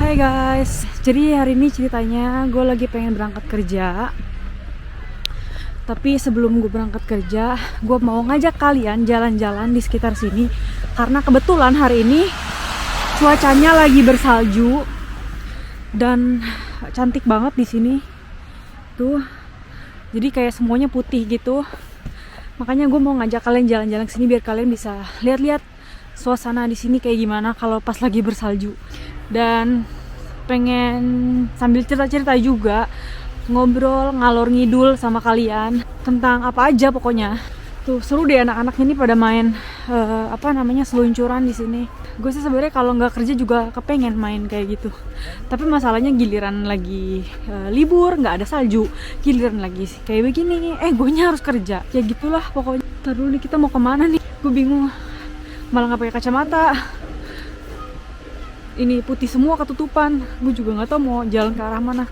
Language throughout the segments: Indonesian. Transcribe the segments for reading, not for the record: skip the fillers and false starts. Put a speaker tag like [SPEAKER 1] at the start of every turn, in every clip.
[SPEAKER 1] Hai guys, jadi hari ini ceritanya gue lagi pengen berangkat kerja. Tapi sebelum gue berangkat kerja, gue mau ngajak kalian jalan-jalan di sekitar sini. Karena kebetulan hari ini cuacanya lagi bersalju dan cantik banget di sini. Tuh, jadi kayak semuanya putih gitu. Makanya gue mau ngajak kalian jalan-jalan ke sini biar kalian bisa lihat-lihat suasana di sini kayak gimana kalau pas lagi bersalju. Dan pengen sambil cerita-cerita juga, ngobrol ngalor ngidul sama kalian tentang apa aja pokoknya. Tuh seru deh anak-anak ini pada main seluncuran di sini. Gue sih sebenarnya kalau nggak kerja juga kepengen main kayak gitu. Tapi masalahnya giliran lagi libur nggak ada salju, giliran lagi kayak begini, guenya harus kerja. Ya gitulah pokoknya. Ntar dulu nih, kita mau kemana nih? Gue bingung. Malah nggak pakai kacamata. Ini putih semua ketutupan. Gue juga nggak tahu mau jalan ke arah mana.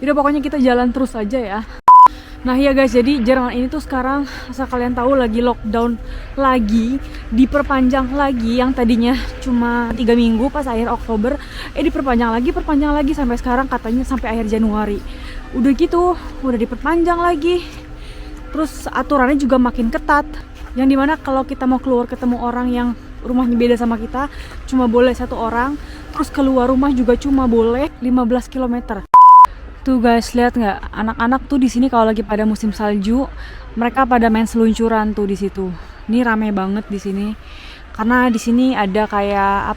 [SPEAKER 1] Yaudah pokoknya kita jalan terus aja ya. Nah ya guys, jadi Jerman ini tuh sekarang asal kalian tahu lagi lockdown lagi, diperpanjang lagi. Yang tadinya cuma 3 minggu pas akhir Oktober, diperpanjang lagi sampai sekarang katanya sampai akhir Januari. Udah gitu, udah diperpanjang lagi. Terus aturannya juga makin ketat. Yang dimana kalau kita mau keluar ketemu orang yang rumahnya beda sama kita, cuma boleh 1 orang. Terus keluar rumah juga cuma boleh 15 km. Tuh guys, lihat nggak? Anak-anak tuh di sini kalau lagi pada musim salju, mereka pada main seluncuran tuh di situ. Ini rame banget di sini. Karena di sini ada kayak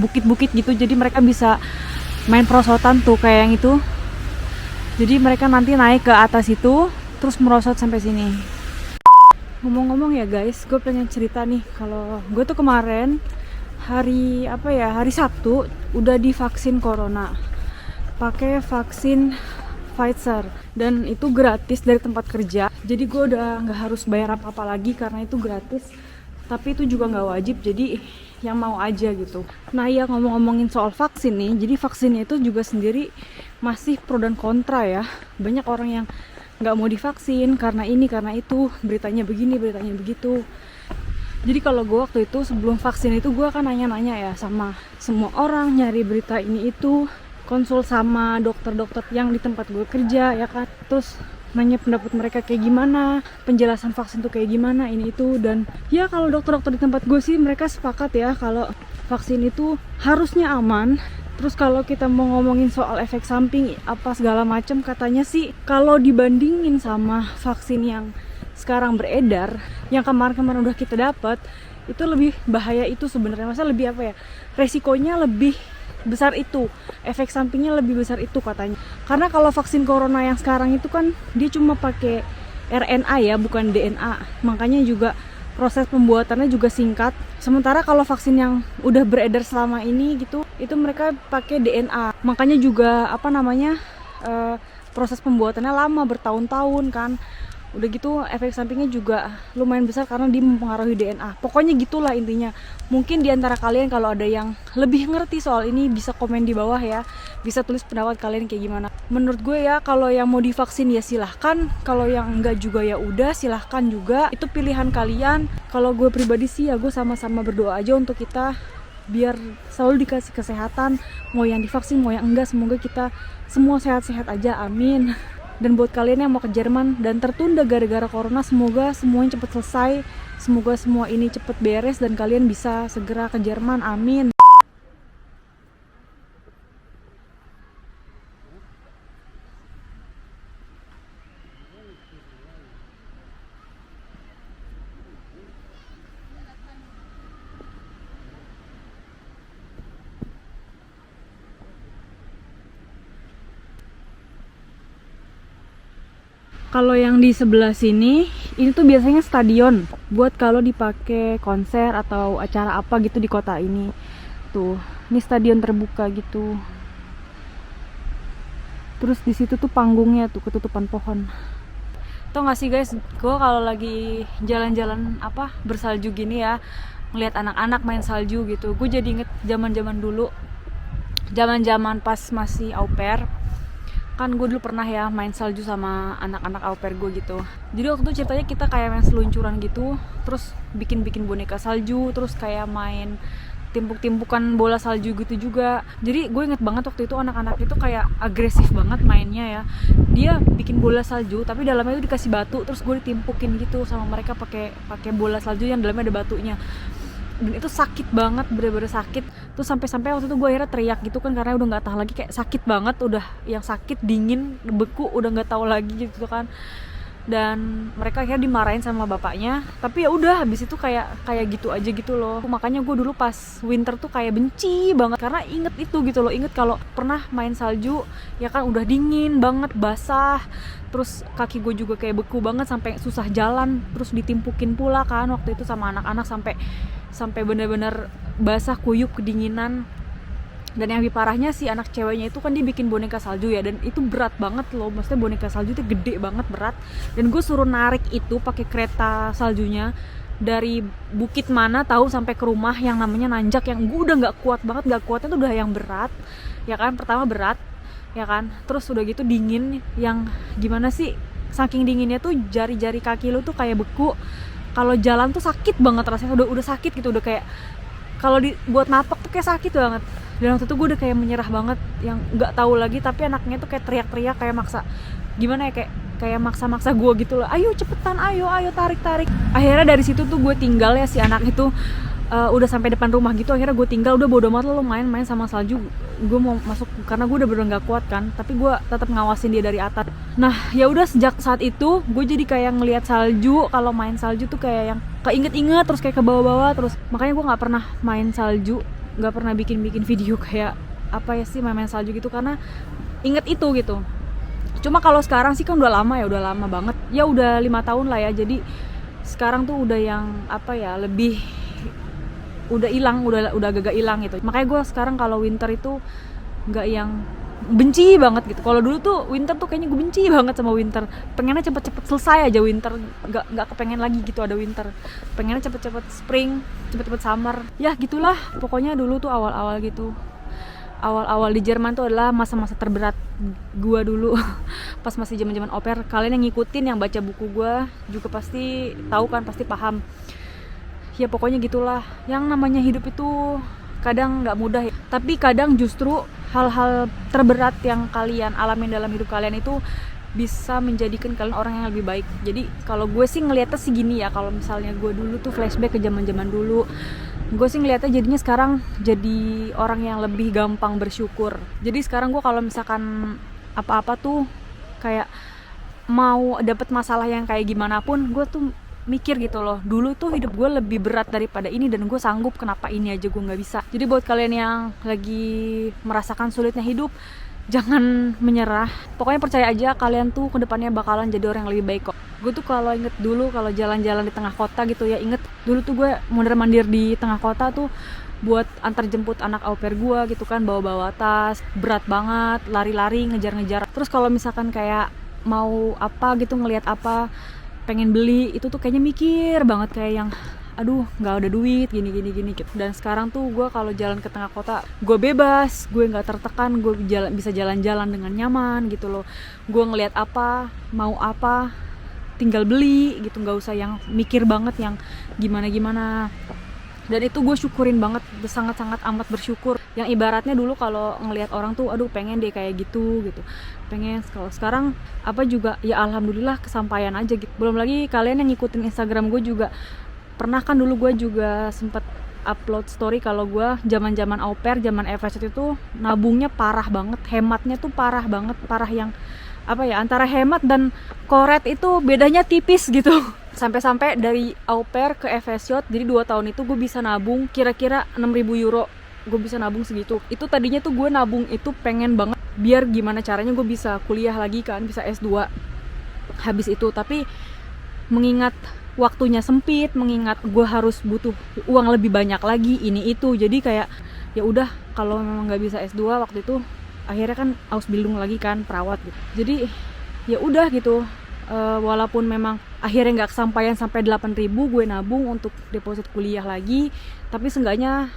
[SPEAKER 1] bukit-bukit gitu. Jadi mereka bisa main perosotan tuh kayak yang itu. Jadi mereka nanti naik ke atas itu, terus merosot sampai sini. Ngomong-ngomong ya guys, gue pengen cerita nih. Kalau gue tuh kemarin hari Sabtu udah divaksin corona. Pakai vaksin Pfizer dan itu gratis dari tempat kerja. Jadi gue udah nggak harus bayar apa-apa lagi karena itu gratis. Tapi itu juga nggak wajib, jadi yang mau aja gitu. Nah ya, ngomongin soal vaksin nih, jadi vaksinnya itu juga sendiri masih pro dan kontra ya. Banyak orang yang nggak mau divaksin karena ini karena itu, beritanya begini beritanya begitu. Jadi kalau gue waktu itu sebelum vaksin itu gue kan nanya-nanya ya sama semua orang, nyari berita ini itu, konsul sama dokter-dokter yang di tempat gue kerja ya kan, terus nanya pendapat mereka kayak gimana, penjelasan vaksin tuh kayak gimana, ini itu. Dan ya kalau dokter-dokter di tempat gue sih mereka sepakat ya kalau vaksin itu harusnya aman. Terus kalau kita mau ngomongin soal efek samping apa segala macam, katanya sih kalau dibandingin sama vaksin yang sekarang beredar, yang kemarin-kemarin udah kita dapat, itu lebih bahaya itu sebenarnya. Masa lebih resikonya lebih besar itu, efek sampingnya lebih besar itu katanya. Karena kalau vaksin corona yang sekarang itu kan dia cuma pakai RNA ya, bukan DNA. Makanya juga proses pembuatannya juga singkat. Sementara kalau vaksin yang udah beredar selama ini gitu, itu mereka pakai DNA. Makanya juga proses pembuatannya lama, bertahun-tahun kan. Udah gitu efek sampingnya juga lumayan besar karena dia mempengaruhi DNA. Pokoknya gitulah intinya. Mungkin di antara kalian kalau ada yang lebih ngerti soal ini bisa komen di bawah ya. Bisa tulis pendapat kalian kayak gimana. Menurut gue ya, kalau yang mau divaksin ya silahkan. Kalau yang enggak juga ya udah, silahkan juga. Itu pilihan kalian. Kalau gue pribadi sih ya gue sama-sama berdoa aja untuk kita biar selalu dikasih kesehatan. Mau yang divaksin mau yang enggak, semoga kita semua sehat-sehat aja, amin. Dan buat kalian yang mau ke Jerman dan tertunda gara-gara corona, semoga semuanya cepat selesai. Semoga semua ini cepat beres dan kalian bisa segera ke Jerman, amin. Kalau yang di sebelah sini, ini tuh biasanya stadion buat kalau dipakai konser atau acara apa gitu di kota ini. Tuh, ini stadion terbuka gitu. Terus di situ tuh panggungnya tuh ketutupan pohon. Tau gak sih guys, gue kalau lagi jalan-jalan bersalju gini ya, ngeliat anak-anak main salju gitu, gue jadi inget zaman-zaman dulu, zaman-zaman pas masih au pair. Kan gue dulu pernah ya main salju sama anak-anak au pair gue gitu. Jadi waktu itu ceritanya kita kayak main seluncuran gitu, terus bikin-bikin boneka salju, terus kayak main timpuk-timpukan bola salju gitu juga. Jadi gue inget banget waktu itu anak-anak itu kayak agresif banget mainnya ya. Dia bikin bola salju tapi dalamnya itu dikasih batu, terus gue ditimpukin gitu sama mereka pakai bola salju yang dalamnya ada batunya. Dan itu sakit banget, bener-bener sakit. Terus sampai waktu itu gue akhirnya teriak gitu kan, karena udah nggak tahan lagi, kayak sakit banget, udah yang sakit, dingin, beku, udah nggak tahu lagi gitu kan. Dan mereka akhirnya dimarahin sama bapaknya, tapi ya udah habis itu kayak gitu aja gitu loh. Makanya gue dulu pas winter tuh kayak benci banget, karena inget itu gitu loh, inget kalau pernah main salju ya kan, udah dingin banget, basah, terus kaki gue juga kayak beku banget sampai susah jalan, terus ditimpukin pula kan waktu itu sama anak-anak sampai bener-bener basah, kuyup, kedinginan. Dan yang lebih parahnya si anak ceweknya itu kan dia bikin boneka salju ya, dan itu berat banget loh, maksudnya boneka salju itu gede banget, berat. Dan gue suruh narik itu pakai kereta saljunya dari bukit mana tahu sampai ke rumah yang namanya nanjak, yang gue udah nggak kuat banget, nggak kuatnya tuh udah yang berat ya kan. Pertama berat ya kan, terus udah gitu dingin, yang gimana sih, saking dinginnya tuh jari-jari kaki lu tuh kayak beku, kalau jalan tuh sakit banget rasanya, udah sakit gitu, udah kayak kalau buat napak tuh kayak sakit banget. Dan waktu itu gue udah kayak menyerah banget, yang nggak tahu lagi, tapi anaknya tuh kayak teriak-teriak, kayak maksa, gimana ya, kayak maksa-maksa gue gitu loh, ayo cepetan, ayo tarik. Akhirnya dari situ tuh gue tinggal ya, si anak itu udah sampai depan rumah gitu, akhirnya gue tinggal, udah bodo amat lo main sama salju, gue mau masuk karena gue udah bener nggak kuat kan, tapi gue tetap ngawasin dia dari atas. Nah ya udah, sejak saat itu gue jadi kayak ngelihat salju, kalau main salju tuh kayak yang keinget-inget terus, kayak ke bawah-bawah terus. Makanya gue nggak pernah main salju, nggak pernah bikin video kayak apa ya sih, main salju gitu, karena inget itu gitu. Cuma kalau sekarang sih kan udah lama banget ya, udah 5 tahun lah ya, jadi sekarang tuh udah yang apa ya, lebih udah hilang, udah agak hilang gitu. Makanya gue sekarang kalau winter itu nggak yang benci banget gitu. Kalau dulu tuh winter tuh kayaknya gue benci banget sama winter, pengennya cepet-cepet selesai aja winter, nggak kepengen lagi gitu ada winter, pengennya cepet-cepet spring, cepet-cepet summer ya gitulah. Pokoknya dulu tuh awal-awal gitu, awal-awal di Jerman tuh adalah masa-masa terberat gue dulu pas masih zaman-zaman au pair. Kalian yang ngikutin, yang baca buku gue juga pasti tahu kan, pasti paham ya. Pokoknya gitulah, yang namanya hidup itu kadang nggak mudah ya, tapi kadang justru hal-hal terberat yang kalian alamin dalam hidup kalian itu bisa menjadikan kalian orang yang lebih baik. Jadi kalau gue sih ngeliatnya sih gini ya, kalau misalnya gue dulu tuh flashback ke zaman-zaman dulu, gue sih ngeliatnya jadinya sekarang jadi orang yang lebih gampang bersyukur. Jadi sekarang gue kalau misalkan apa-apa tuh kayak mau dapet masalah yang kayak gimana pun, gue tuh mikir gitu loh, dulu tuh hidup gue lebih berat daripada ini dan gue sanggup, kenapa ini aja gue nggak bisa. Jadi buat kalian yang lagi merasakan sulitnya hidup, jangan menyerah. Pokoknya percaya aja, kalian tuh kedepannya bakalan jadi orang yang lebih baik kok. Gue tuh kalau inget dulu, kalau jalan-jalan di tengah kota gitu ya, inget dulu tuh gue mondar-mandir di tengah kota tuh buat antar jemput anak au pair gue gitu kan, bawa-bawa tas berat banget, lari-lari, ngejar-ngejar. Terus kalau misalkan kayak mau apa gitu, ngelihat apa, pengen beli, itu tuh kayaknya mikir banget, kayak yang aduh nggak ada duit gini gitu. Dan sekarang tuh gue kalau jalan ke tengah kota, gue bebas, gue nggak tertekan, gue bisa jalan-jalan dengan nyaman gitu loh. Gue ngelihat apa, mau apa, tinggal beli gitu, nggak usah yang mikir banget yang gimana. Dan itu gue syukurin banget, sangat-sangat amat bersyukur. Yang ibaratnya dulu kalau ngelihat orang tuh, aduh pengen deh kayak gitu, pengen. Kalau sekarang apa juga ya alhamdulillah kesampaian aja gitu. Belum lagi kalian yang ngikutin Instagram gue juga, pernah kan dulu gue juga sempet upload story kalau gue zaman au pair, zaman FS itu nabungnya parah banget, hematnya tuh parah banget, parah yang apa ya, antara hemat dan koret itu bedanya tipis gitu. Sampai dari au pair ke FSJ, jadi 2 tahun itu gue bisa nabung kira-kira 6.000 euro. Gue bisa nabung segitu. Itu tadinya tuh gue nabung itu pengen banget biar gimana caranya gue bisa kuliah lagi kan, bisa S2 habis itu. Tapi mengingat waktunya sempit, mengingat gue harus butuh uang lebih banyak lagi, ini itu, jadi kayak ya udah, kalau memang nggak bisa S2 waktu itu, akhirnya kan Ausbildung lagi kan, perawat gitu. Jadi ya udah gitu, walaupun memang akhirnya nggak kesampaian sampai 8.000 gue nabung untuk deposit kuliah lagi, tapi seenggaknya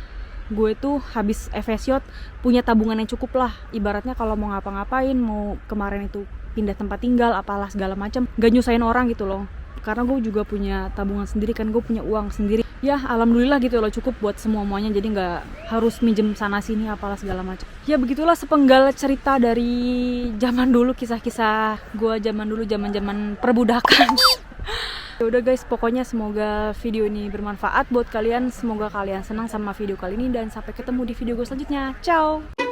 [SPEAKER 1] gue tuh habis FSJ punya tabungan yang cukup lah. Ibaratnya kalau mau ngapa-ngapain, mau kemarin itu pindah tempat tinggal apalah segala macam, gak nyusahin orang gitu loh, karena gue juga punya tabungan sendiri kan, gue punya uang sendiri. ya alhamdulillah gitu loh, cukup buat semuanya, jadi nggak harus minjem sana sini apalah segala macam. Ya begitulah sepenggal cerita dari zaman dulu, kisah-kisah gua zaman dulu, zaman perbudakan. Ya udah guys, pokoknya semoga video ini bermanfaat buat kalian, semoga kalian senang sama video kali ini, dan sampai ketemu di video gue selanjutnya. Ciao.